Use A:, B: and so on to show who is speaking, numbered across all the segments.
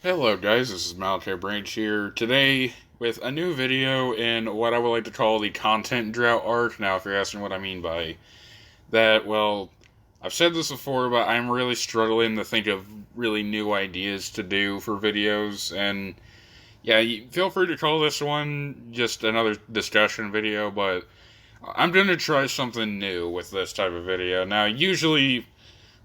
A: Hello guys, this is Military Branch here, today with a new video in what I would like to call the content drought arc. Now if you're asking what I mean by that, well, I've said this before, but I'm really struggling to think of really new ideas to do for videos, and yeah, feel free to call this one just another discussion video, but I'm going to try something new with this type of video. Now usually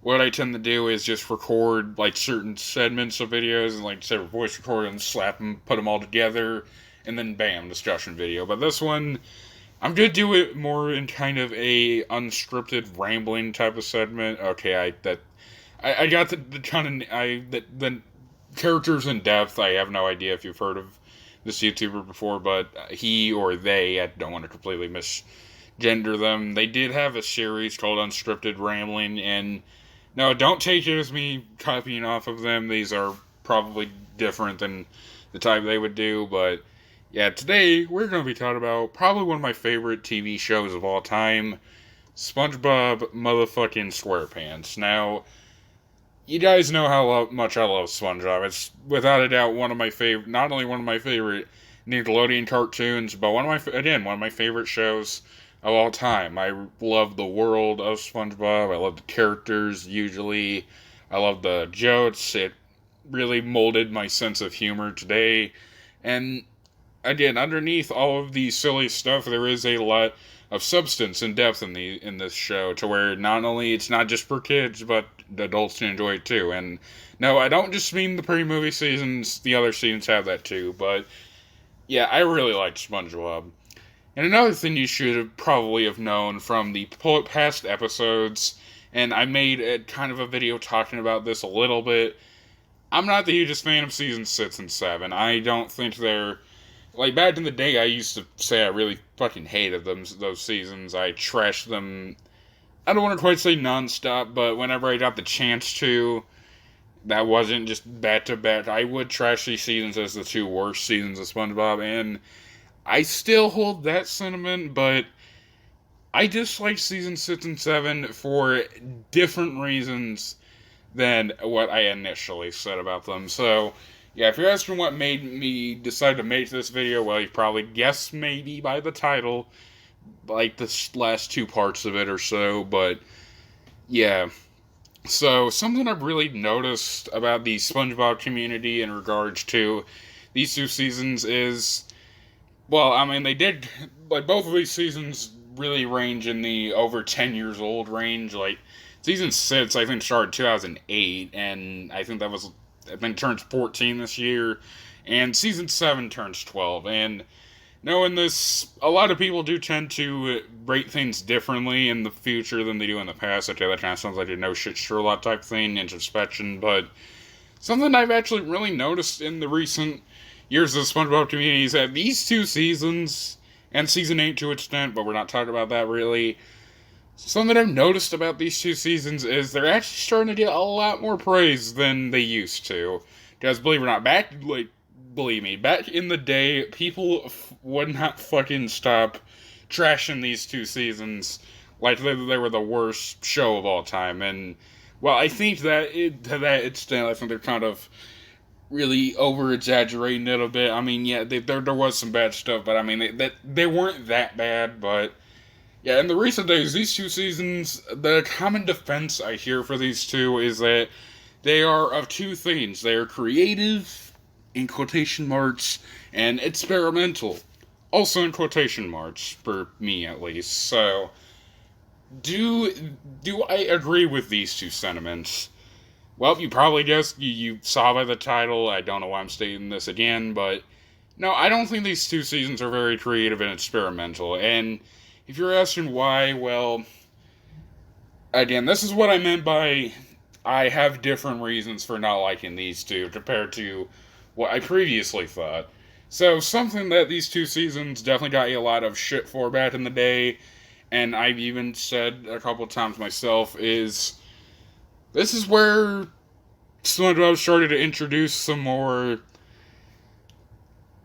A: what I tend to do is just record like certain segments of videos and like say voice record and slap them, put them all together, and then bam, discussion video. But this one, I'm gonna do it more in kind of a unscripted rambling type of segment. Okay, I got the kind of the characters in depth. I have no idea if you've heard of this YouTuber before, but he or they, I don't want to completely misgender them. They did have a series called Unscripted Rambling, and no, don't take it as me copying off of them. These are probably different than the type they would do, but yeah, today we're going to be talking about probably one of my favorite TV shows of all time, Spongebob motherfucking Squarepants. Now, you guys know how much I love SpongeBob. It's without a doubt one of my favorite, not only one of my favorite Nickelodeon cartoons, but one of my favorite shows of all time. I love the world of SpongeBob. I love the characters, usually. I love the jokes. It really molded my sense of humor today. And again, underneath all of the silly stuff, there is a lot of substance and depth in this show, to where not only it's not just for kids, but adults can enjoy it too. And no, I don't just mean the pre-movie seasons. The other seasons have that too. But yeah, I really like SpongeBob. And another thing you should have probably have known from the past episodes, and I made a kind of a video talking about this a little bit, I'm not the hugest fan of season 6 and 7. I don't think they're, like, back in the day I used to say I really fucking hated those seasons. I trashed them, I don't want to quite say nonstop, but whenever I got the chance to, that wasn't just back to back. I would trash these seasons as the two worst seasons of SpongeBob, and I still hold that sentiment, but I dislike season 6 and 7 for different reasons than what I initially said about them. So, yeah, if you're asking what made me decide to make this video, well, you probably guessed maybe by the title, like the last two parts of it or so, but yeah. So, something I've really noticed about the SpongeBob community in regards to these two seasons is, well, I mean, they did, like, both of these seasons really range in the over 10 years old range. Like, season 6, I think, started 2008, and I think turns 14 this year, and season 7 turns 12, and knowing this, a lot of people do tend to rate things differently in the future than they do in the past. Okay, that kind of sounds like a no shit Sherlock type thing, introspection, but something I've actually really noticed in the recent years of the SpongeBob community is that these two seasons, and season 8 to an extent, but we're not talking about that really, something I've noticed about these two seasons is they're actually starting to get a lot more praise than they used to. Because believe it or not, believe me, back in the day, people would not fucking stop trashing these two seasons like they were the worst show of all time. And, well, I think that to that extent, I think they're kind of really over-exaggerating it a bit. I mean, yeah, there was some bad stuff, but I mean, they weren't that bad, but yeah, in the recent days, these two seasons, the common defense I hear for these two is that they are of two things. They are creative, in quotation marks, and experimental, also in quotation marks, for me at least. So, do I agree with these two sentiments? Well, you probably guessed, you saw by the title, I don't know why I'm stating this again, but no, I don't think these two seasons are very creative and experimental, and if you're asking why, well, again, this is what I meant by I have different reasons for not liking these two compared to what I previously thought. So, something that these two seasons definitely got a lot of shit for back in the day, and I've even said a couple times myself, is this is where SpongeBob started to introduce some more,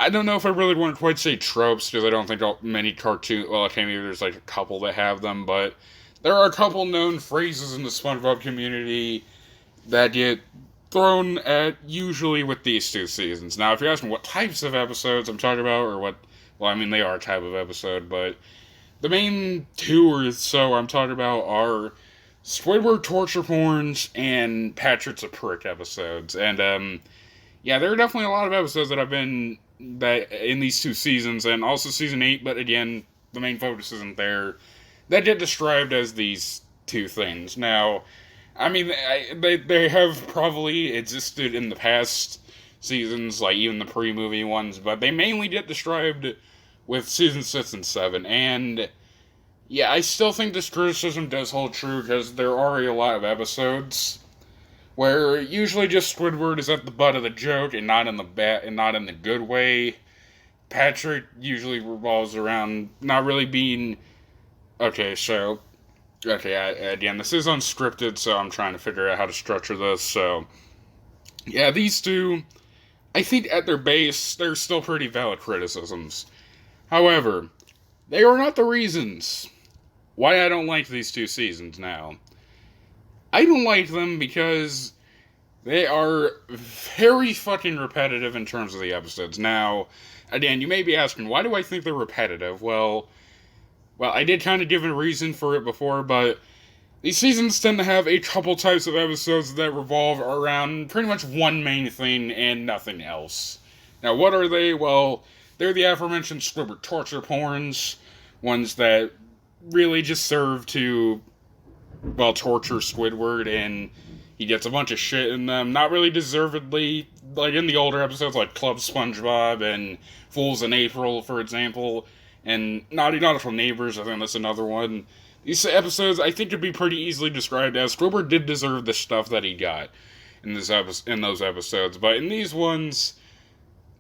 A: I don't know if I really want to quite say tropes, because I don't think many cartoons, well, okay, maybe there's like a couple that have them, but there are a couple known phrases in the SpongeBob community that get thrown at usually with these two seasons. Now, if you're asking what types of episodes I'm talking about, or what, well, I mean, they are a type of episode, but the main two or so I'm talking about are Squidward torture porns and Patrick's a Prick episodes. And, yeah, there are definitely a lot of episodes that I've been that in these two seasons, and also season 8, but again, the main focus isn't there, that get described as these two things. Now, I mean, they have probably existed in the past seasons, like even the pre-movie ones, but they mainly get described with season 6 and 7, and yeah, I still think this criticism does hold true, because there are a lot of episodes where usually just Squidward is at the butt of the joke and not in the good way. Patrick usually revolves around not really being okay. So again, this is unscripted, so I'm trying to figure out how to structure this. So yeah, these two, I think at their base, they're still pretty valid criticisms. However, they are not the reasons why I don't like these two seasons now. I don't like them because they are very fucking repetitive in terms of the episodes. Now, again, you may be asking, why do I think they're repetitive? Well, I did kind of give a reason for it before, but these seasons tend to have a couple types of episodes that revolve around pretty much one main thing and nothing else. Now, what are they? Well, they're the aforementioned Squidward torture porns, ones that really just serve to, well, torture Squidward, and he gets a bunch of shit in them, not really deservedly, like in the older episodes, like Club Spongebob and Fools in April, for example, and Naughty Nautical Neighbors, I think that's another one. These episodes, I think, could be pretty easily described as Squidward did deserve the stuff that he got in those episodes, but in these ones,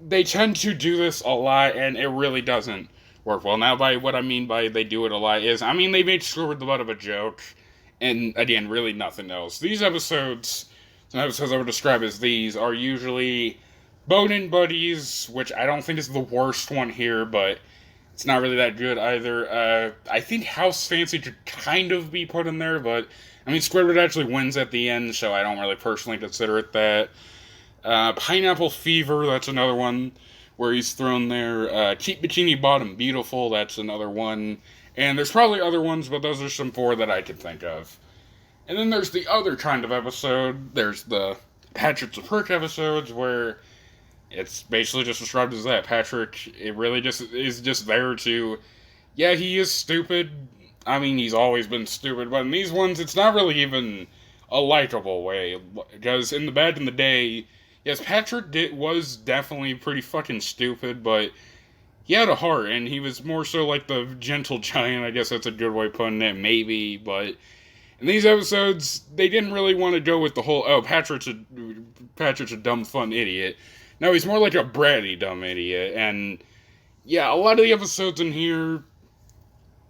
A: they tend to do this a lot, and it really doesn't work well. Now, by what I mean by they do it a lot is, I mean, they made Squidward the butt of a joke, and again, really nothing else. These episodes, some episodes I would describe as these, are usually Bone Buddies, which I don't think is the worst one here, but it's not really that good either. I think House Fancy could kind of be put in there, but I mean, Squidward actually wins at the end, so I don't really personally consider it that. Pineapple Fever, that's another one where he's thrown there. Keep Bikini Bottom Beautiful, that's another one. And there's probably other ones, but those are some four that I can think of. And then there's the other kind of episode. There's the Patrick's a Prick episodes, where it's basically just described as that. Patrick, it really just is just there to, yeah, he is stupid. I mean, he's always been stupid, but in these ones, it's not really even a likable way. Because back in the day, yes, Patrick was definitely pretty fucking stupid, but he had a heart, and he was more so like the gentle giant. I guess that's a good way of putting it, maybe. But in these episodes, they didn't really want to go with the whole, oh, Patrick's a dumb, fun idiot. No, he's more like a bratty, dumb idiot. And yeah, a lot of the episodes in here,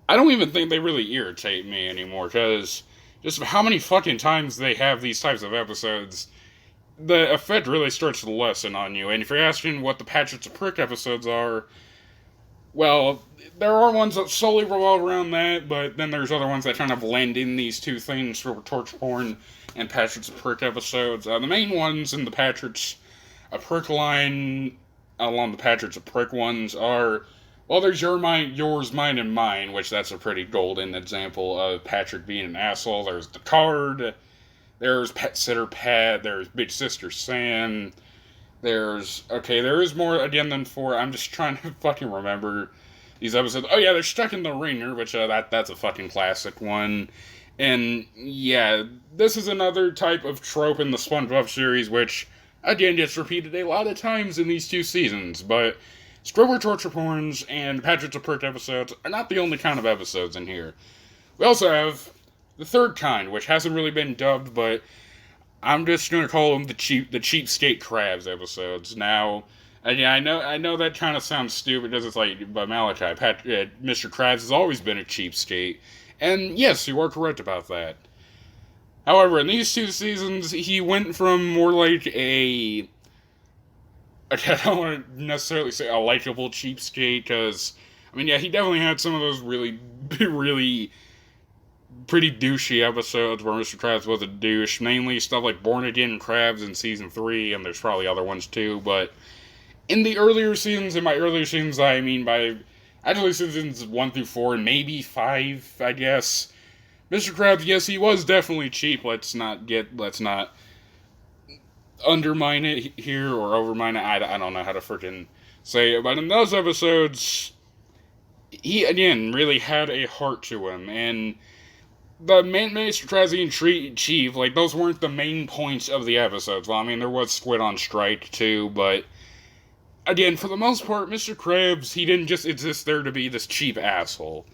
A: I don't even think they really irritate me anymore, because just how many fucking times they have these types of episodes, the effect really starts to lessen on you. And if you're asking what the Patrick's a Prick episodes are, well, there are ones that solely revolve around that, but then there's other ones that kind of blend in these two things for torture porn and Patrick's a Prick episodes. The main ones in the Patrick's a Prick line, along the Patrick's a Prick ones, are, well, there's yours, mine, and mine, which that's a pretty golden example of Patrick being an asshole. There's the card, there's Pet Sitter Pat, there's Big Sister Sam, there is more again than four. I'm just trying to fucking remember these episodes. Oh yeah, they're Stuck in the Ringer, which that's a fucking classic one. And yeah, this is another type of trope in the SpongeBob series, which again gets repeated a lot of times in these two seasons. But Squidward torture porns and Patrick's a Prick episodes are not the only kind of episodes in here. We also have the third kind, which hasn't really been dubbed, but I'm just gonna call them the cheapskate crabs episodes. Now, yeah, I know that kind of sounds stupid because it's like, but Malachi, Mr. Krabs has always been a cheapskate, and yes, you are correct about that. However, in these two seasons, he went from more like I don't want to necessarily say a likable cheapskate, because I mean, yeah, he definitely had some of those really, really pretty douchey episodes where Mr. Krabs was a douche. Mainly stuff like Born Again Krabs in season 3, and there's probably other ones too. But in the earlier seasons, in my earlier seasons, I mean by actually seasons 1 through 4 and maybe 5, I guess. Mr. Krabs, yes, he was definitely cheap. Let's not undermine it here or overmine it. I don't know how to freaking say it. But in those episodes, he, again, really had a heart to him. And the Mr. Krabs and Chief, like, those weren't the main points of the episodes. Well, I mean, there was Squid on strike, too, but again, for the most part, Mr. Krabs, he didn't just exist there to be this cheap asshole.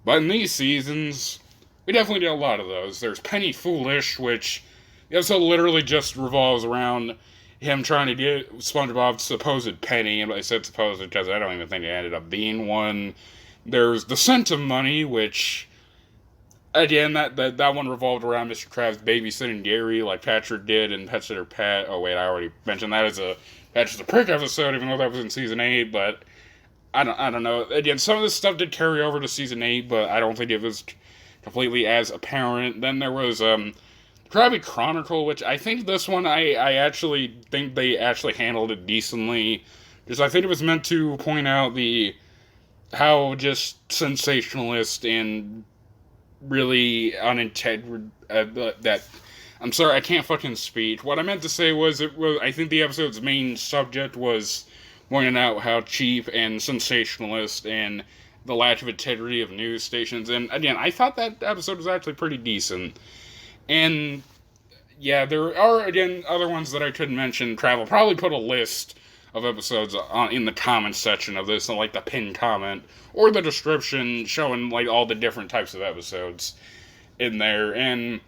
A: But in these seasons, we definitely did a lot of those. There's Penny Foolish, which the episode literally just revolves around him trying to get SpongeBob's supposed penny, and I said supposed because I don't even think it ended up being one. There's The Scent of Money, which, again, that one revolved around Mr. Krabs babysitting Gary, like Patrick did in Pet Sitter Pat. Oh wait, I already mentioned that as a Patch the Prick episode, even though that was in season 8, but I don't know. Again, some of this stuff did carry over to season 8, but I don't think it was completely as apparent. Then there was Krabby Chronicle, which I think this one I actually think they actually handled it decently, because I think it was meant to point out how just sensationalist and really unintegrated that. I'm sorry, I can't fucking speak. What I meant to say was I think the episode's main subject was pointing out how cheap and sensationalist and the lack of integrity of news stations. And again, I thought that episode was actually pretty decent. And yeah, there are, again, other ones that I couldn't mention. I'll probably put a list of episodes in the comments section of this, like the pinned comment, or the description showing like all the different types of episodes in there. And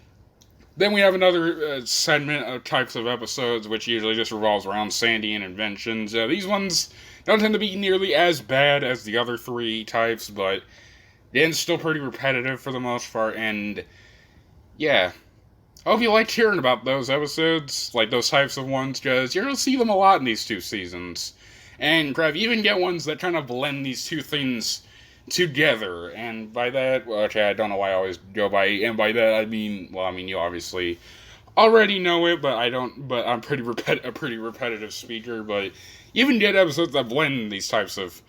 A: then we have another segment of types of episodes, which usually just revolves around Sandy and inventions. These ones don't tend to be nearly as bad as the other 3 types, but again, still pretty repetitive for the most part. And yeah, I hope you liked hearing about those episodes, like those types of ones, because you're going to see them a lot in these 2 seasons. And Crab, you even get ones that kind of blend these 2 things together, and by that, okay, I don't know why I always go by, and by that I mean, you obviously already know it, but I'm a pretty repetitive speaker, but you even get episodes that blend these types of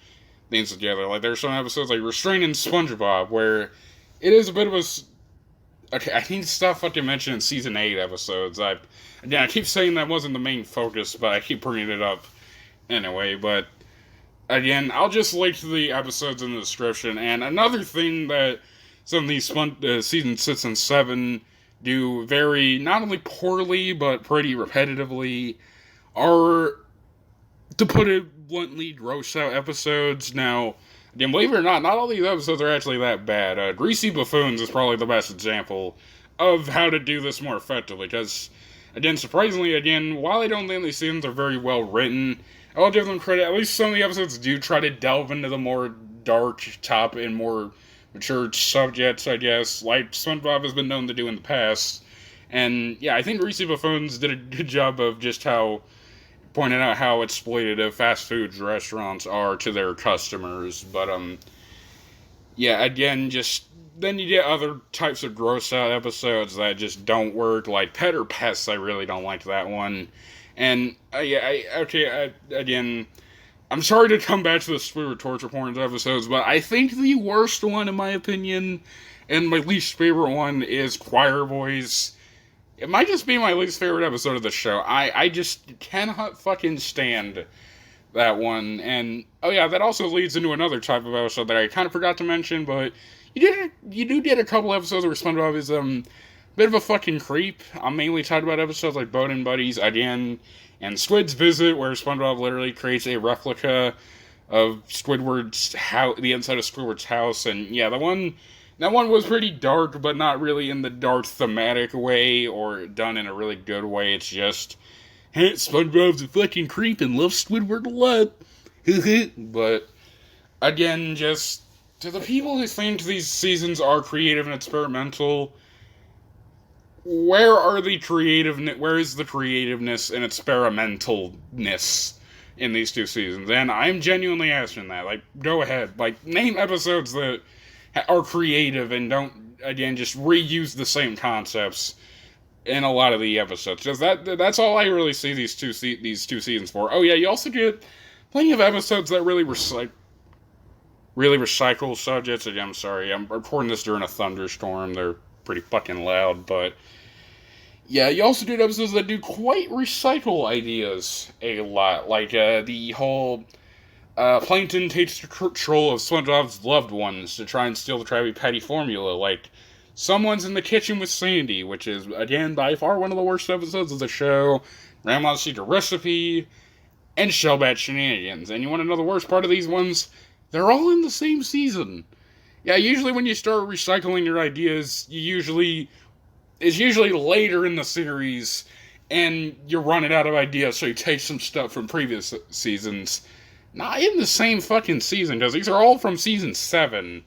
A: things together. Like, there's some episodes like Restraining Spongebob, where it is a bit of a, okay, I need to stop fucking mentioning season 8 episodes. I keep saying that wasn't the main focus, but I keep bringing it up anyway. But again, I'll just link to the episodes in the description. And another thing that some of these season 6 and 7 do very, not only poorly, but pretty repetitively, are, to put it bluntly, gross out episodes. Now, again, believe it or not all these episodes are actually that bad. Greasy Buffoons is probably the best example of how to do this more effectively, because, again, surprisingly, while I don't think these seasons are very well written, I'll give them credit. At least some of the episodes do try to delve into the more dark top and more mature subjects, I guess, like SpongeBob has been known to do in the past. And yeah, I think Greasy Buffoons did a good job of just pointing out how exploitative fast food restaurants are to their customers. But yeah, again, then you get other types of gross out episodes that just don't work, like Pet or Pests. I really don't like that one. And again, I'm sorry to come back to the Spirit Torture Porn episodes, but I think the worst one, in my opinion, and my least favorite one, is Choir Boys. It might just be my least favorite episode of the show. I just cannot fucking stand that one. And, oh yeah, that also leads into another type of episode that I kind of forgot to mention, but you do get a couple episodes where SpongeBob is, bit of a fucking creep. I'm mainly talking about episodes like Bone Buddies, again, and Squid's Visit, where SpongeBob literally creates a replica of Squidward's house, the inside of Squidward's house, and yeah, that one was pretty dark, but not really in the dark thematic way, or done in a really good way. It's just, hey, SpongeBob's a fucking creep and loves Squidward a lot. But, again, just, to the people who think these seasons are creative and experimental, where is the creativeness and experimentalness in these 2 seasons? And I'm genuinely asking that. Like, go ahead. Like, name episodes that are creative and don't again, just reuse the same concepts in a lot of the episodes. Because that's all I really see these two seasons for. Oh yeah, you also get plenty of episodes that really recycle subjects. Again, I'm sorry, I'm recording this during a thunderstorm. They're pretty fucking loud, but yeah, you also do episodes that do quite recycle ideas a lot, like the whole Plankton takes control of SpongeBob's loved ones to try and steal the Krabby Patty formula, like Someone's in the Kitchen with Sandy, which is, again, by far one of the worst episodes of the show. Grandma's Secret Recipe, and Shellbat Shenanigans. And you want to know the worst part of these ones? They're all in the same season. Yeah, usually when you start recycling your ideas, it's usually later in the series, and you're running out of ideas, so you take some stuff from previous seasons. Not in the same fucking season, because these are all from season 7.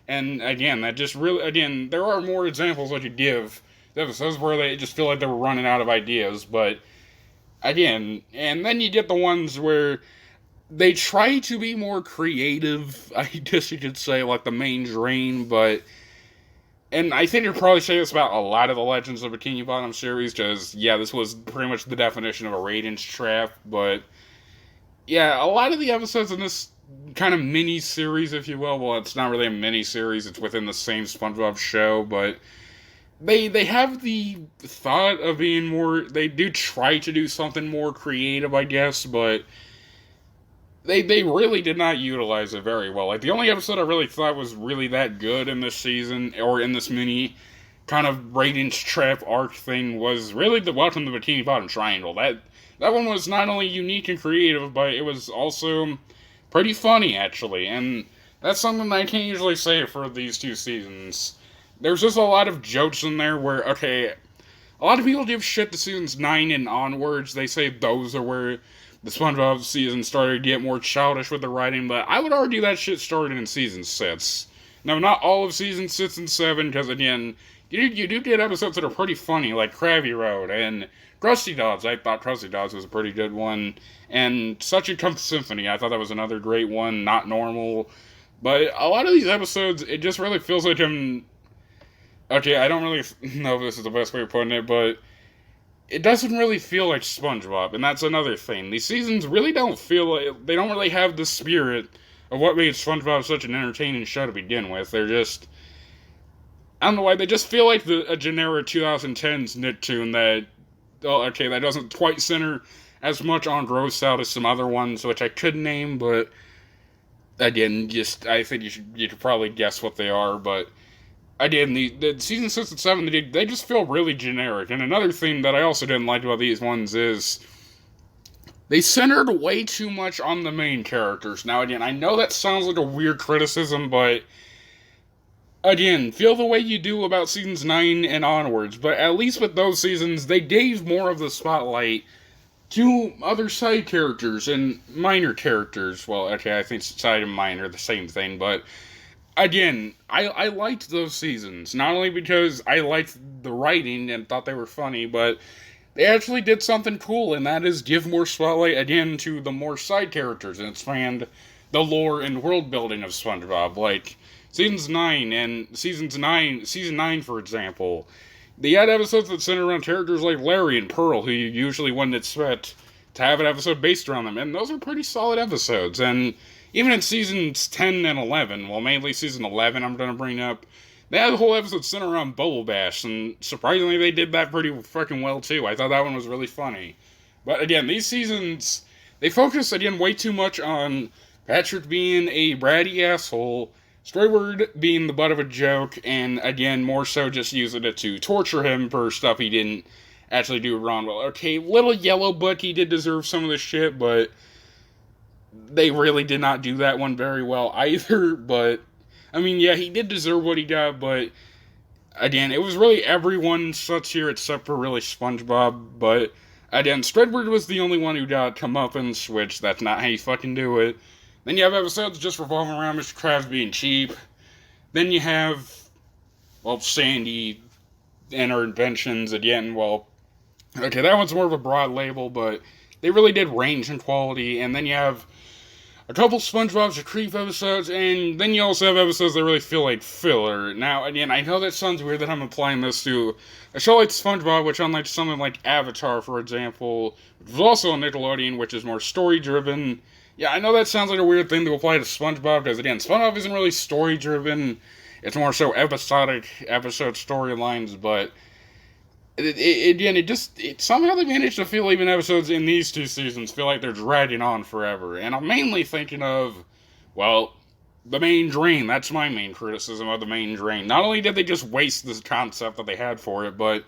A: And again, there are more examples I could give. Episodes where they just feel like they were running out of ideas, but again, and then you get the ones where they try to be more creative, I guess you could say, like the main drain, and I think you'd probably say this about a lot of the Legends of Bikini Bottom series, because, yeah, this was pretty much the definition of a ratings trap, but yeah, a lot of the episodes in this kind of mini-series, if you will, well, it's not really a mini-series, it's within the same SpongeBob show, but they have the thought of being more, they do try to do something more creative, I guess, but they really did not utilize it very well. Like, the only episode I really thought was really that good in this season, or in this mini kind of ratings trap arc thing, was really the Welcome to Bikini Bottom Triangle. That one was not only unique and creative, but it was also pretty funny, actually, and that's something that I can't usually say for these two seasons. There's just a lot of jokes in there where, okay, a lot of people give shit to seasons 9 and onwards. They say those are where the SpongeBob season started to get more childish with the writing, but I would argue that shit started in season 6. Now, not all of season 6 and 7, because, again, you do get episodes that are pretty funny, like Krabby Road, and Krusty Dogs. I thought Krusty Dogs was a pretty good one. And Such a Come Symphony, I thought that was another great one, Not Normal. But a lot of these episodes, it just really feels like okay, I don't really know if this is the best way of putting it, but it doesn't really feel like SpongeBob, and that's another thing. These seasons really don't feel like, they don't really have the spirit of what made SpongeBob such an entertaining show to begin with. They're just, I don't know why, they just feel like a generic 2010s Nicktoon that, okay, that doesn't quite center as much on gross out as some other ones, which I could name, but again, I think you could probably guess what they are, but again, the season 6 and 7, they just feel really generic. And another thing that I also didn't like about these ones is they centered way too much on the main characters. Now, again, I know that sounds like a weird criticism, but again, feel the way you do about seasons 9 and onwards. But at least with those seasons, they gave more of the spotlight to other side characters and minor characters. Well, okay, I think side and minor are the same thing, but again, I liked those seasons, not only because I liked the writing and thought they were funny, but they actually did something cool, and that is give more spotlight, again, to the more side characters, and expand the lore and world building of SpongeBob, like season 9, for example. They had episodes that center around characters like Larry and Pearl, who you usually wouldn't expect to have an episode based around them, and those are pretty solid episodes, and even in seasons 10 and 11, well, mainly season 11 I'm going to bring up, they had a whole episode centered around Bubble Bash, and surprisingly they did that pretty fucking well too. I thought that one was really funny. But again, these seasons, they focus, again, way too much on Patrick being a bratty asshole, Squidward being the butt of a joke, and again, more so just using it to torture him for stuff he didn't actually do wrong. Well, okay, little Yellow Book, he did deserve some of this shit, but they really did not do that one very well either. But I mean, yeah, he did deserve what he got, but again, it was really everyone such here except for really SpongeBob. But again, Squidward was the only one who got comeuppance, which that's not how you fucking do it. Then you have episodes just revolving around Mr. Krabs being cheap. Then you have, well, Sandy and her inventions again. Well, okay, that one's more of a broad label, but they really did range in quality. And then you have a couple SpongeBob's Creep episodes, and then you also have episodes that really feel like filler. Now, again, I know that sounds weird that I'm applying this to a show like SpongeBob, which unlike something like Avatar, for example, which is also on Nickelodeon, which is more story-driven. Yeah, I know that sounds like a weird thing to apply to SpongeBob, because again, SpongeBob isn't really story-driven. It's more so episodic episode storylines, but it somehow they managed to feel even episodes in these two seasons feel like they're dragging on forever. And I'm mainly thinking of, well, the main drain. That's my main criticism of the main drain. Not only did they just waste this concept that they had for it, but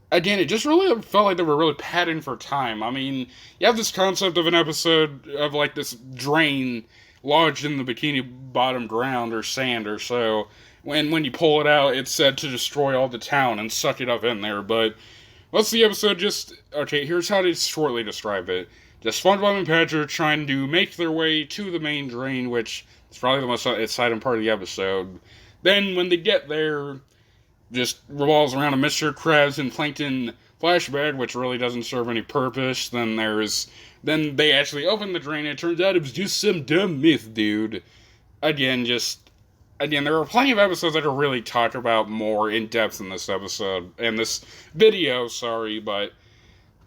A: again, it just really felt like they were really padding for time. I mean, you have this concept of an episode of like this drain lodged in the Bikini Bottom ground or sand or so. When you pull it out, it's said to destroy all the town and suck it up in there. But what's the episode just... Okay, here's how to shortly describe it. Just SpongeBob and Patrick trying to make their way to the main drain, which is probably the most exciting part of the episode. Then, when they get there, just revolves around a Mr. Krabs and Plankton flashback, which really doesn't serve any purpose. Then they actually open the drain, and it turns out it was just some dumb myth, dude. Again, there are plenty of episodes that are really talked about more in depth in this video, but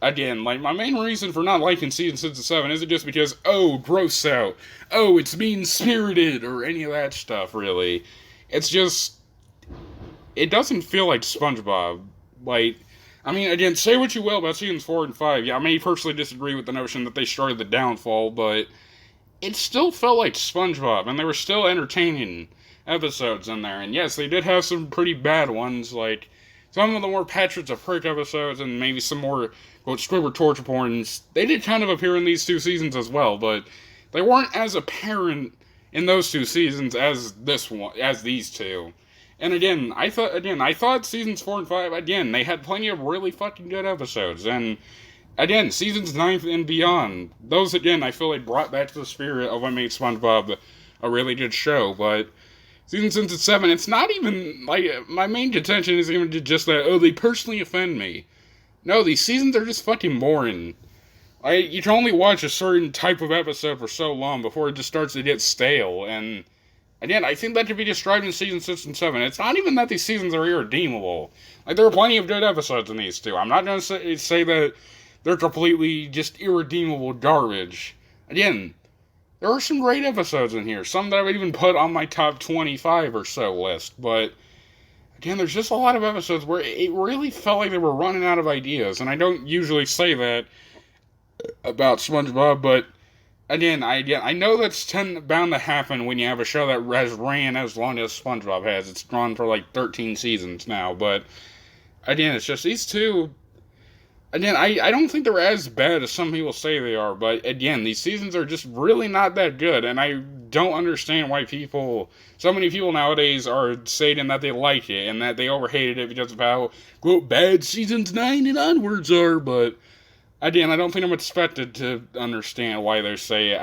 A: again, like, my main reason for not liking season 6 and 7 isn't just because, oh, gross out, oh, it's mean-spirited, or any of that stuff, really. It's just, it doesn't feel like SpongeBob. Like, I mean, again, say what you will about seasons 4 and 5, yeah, I may personally disagree with the notion that they started the downfall, but it still felt like SpongeBob, and they were still entertaining episodes in there. And yes, they did have some pretty bad ones, like some of the more Patrick's a Prick episodes and maybe some more, quote, Squidward torture porns. They did kind of appear in these two seasons as well, but they weren't as apparent in those two seasons as these two. And again, I thought seasons 4 and 5, again, they had plenty of really fucking good episodes. And again, seasons 9 and beyond, those again, I feel like brought back to the spirit of what made SpongeBob a really good show. But season 6 and 7, it's not even, like, my main contention isn't even just that, oh, they personally offend me. No, these seasons are just fucking boring. You can only watch a certain type of episode for so long before it just starts to get stale, and again, I think that could be described in season 6 and 7. It's not even that these seasons are irredeemable. Like, there are plenty of good episodes in these two. I'm not going to say that they're completely just irredeemable garbage. Again, there are some great episodes in here, some that I would even put on my top 25 or so list, but again, there's just a lot of episodes where it really felt like they were running out of ideas, and I don't usually say that about SpongeBob, but again, I know that's bound to happen when you have a show that has ran as long as SpongeBob has. It's gone for like 13 seasons now, but again, it's just these two. Again, I don't think they're as bad as some people say they are, but again, these seasons are just really not that good, and I don't understand why so many people nowadays are saying that they like it, and that they overhated it because of how, quote, bad seasons 9 and onwards are, but again, I don't think I'm expected to understand why they say it.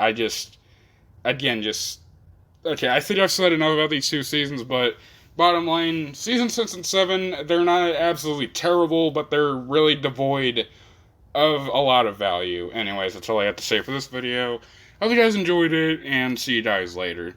A: Okay, I think I've said enough about these two seasons, but bottom line, season 6 and 7, they're not absolutely terrible, but they're really devoid of a lot of value. Anyways, that's all I have to say for this video. Hope you guys enjoyed it, and see you guys later.